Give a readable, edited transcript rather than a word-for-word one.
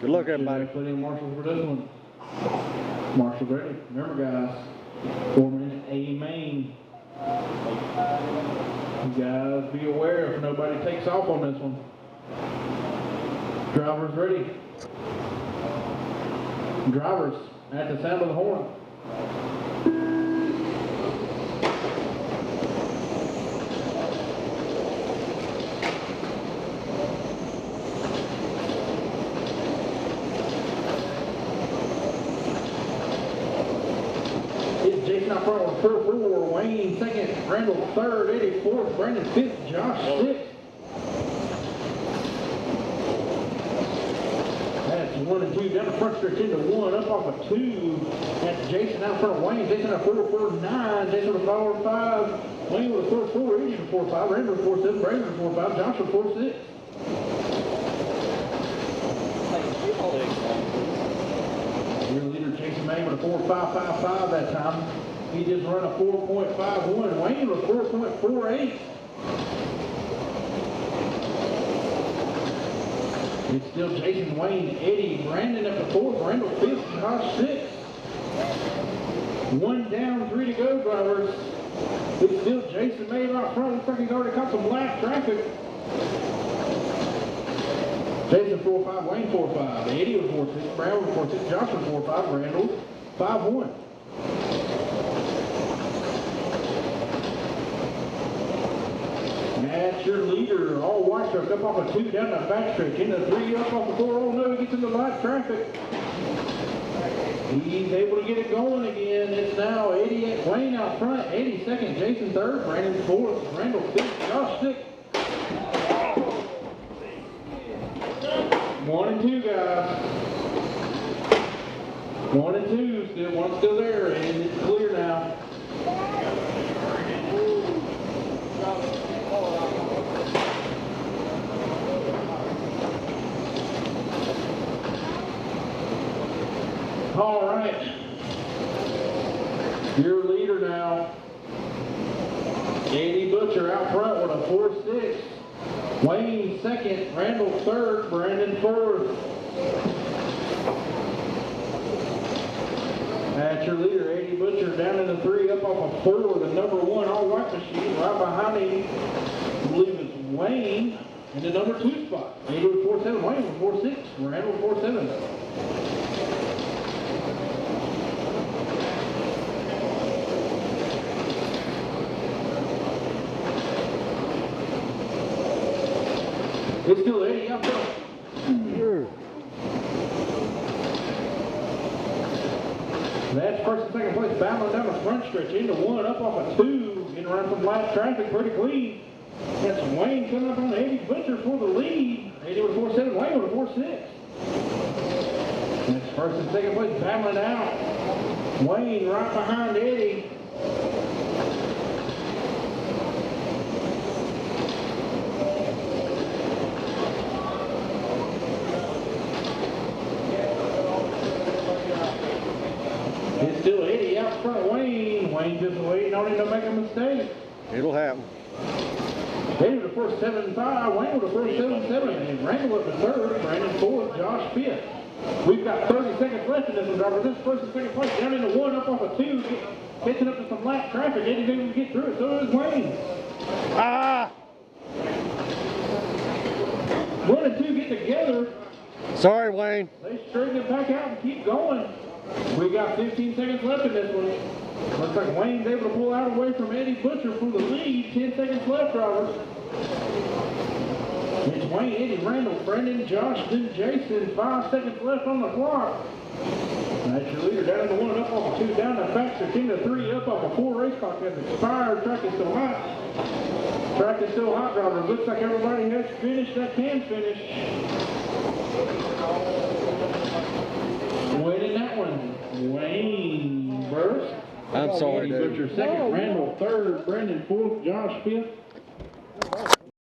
Good luck, everybody. Put in marshals for this one. Marshals ready. Remember, guys, 4 minute Amain. You guys be aware if nobody takes off on this one. Drivers ready. Drivers at the sound of the horn. It's Jason out front on 4-4, Wayne second, Randall third, Eddie fourth, Brandon fifth, Josh sixth. That's 1 and 2 down the front stretch into 1, up off of 2. That's Jason out front, Wayne, Jason at 4-4-9, Jason with a 4-5, Wayne with a 4-4, Eddie with a 4-5, Randall with a 4-7, Brandon with a 4-5, Josh with a 4-6. Your leader Jason May with a 4.555 that time. He just run a 4.51. Wayne with a 4.48. It's still Jason, Wayne, Eddie, Brandon at the 4th, Randall 5th, Josh 6th. 1 down, 3 to go, drivers. It's still Jason May out front. Looks like he's already caught some lap traffic. Jason 4-5, Wayne 4-5, Eddie with 4-6, Brown with 4-6, Josh with 4-5, Randall 5-1. That's your leader, all white truck up off a 2 down the back stretch, into 3 up off the 4. Oh no, he gets into light traffic. He's able to get it going again. It's now Wayne out front, Eddie second, Jason third, Brandon 4th, Randall 5th, Josh 6th. 1 and 2, guys. 1 and 2, one's still there, and it's clear now. All right. Your leader now. Eddie Butcher out front with a 4-6. Wayne second, Randall third, Brandon 4th. That's your leader, Eddie Butcher, down in the 3, up off of 4, the number 1 all white machine. Right behind him, I believe it's Wayne in the number 2 spot. Eddie with 4-7, Wayne with 4-6, Randall with 4-7. It's still Eddie out front. That's first and second place, battling down the front stretch into 1, up off of 2, getting around some light traffic pretty clean. That's Wayne coming up on Eddie Butcher for the lead. Eddie with a 4-7, Wayne with a 4-6. That's first and second place, battling out. Wayne right behind Eddie. It's still Eddie out front, Wayne. Wayne just waiting on him to make a mistake. It'll happen. Eddie with a 4.75, Wayne with a 4.77, and Randall with the 3rd, Brandon 4th, Josh 5th. We've got 30 seconds left in this one, driver. This first and second place down into 1, up off of 2, catching up to some lap traffic. Eddie's able to get through it, so is Wayne. 1 and 2 get together. Sorry, Wayne. They straighten it back out and keep going. We got 15 seconds left in this one. Looks like Wayne's able to pull out away from Eddie Butcher for the lead. 10 seconds left, drivers. It's Wayne, Eddie, Randall, Brandon, Josh, then Jason. 5 seconds left on the clock. That's your leader down to 1, up off of 2, down the back stretch into 3, up off of 4. Race clock has expired. Track is still hot. Track is still hot, drivers. Looks like everybody has finished that can finish. Winning that one, Wayne first. I'm sorry, Eddie Butcher second, Randall third, Brandon 4th, Josh 5th.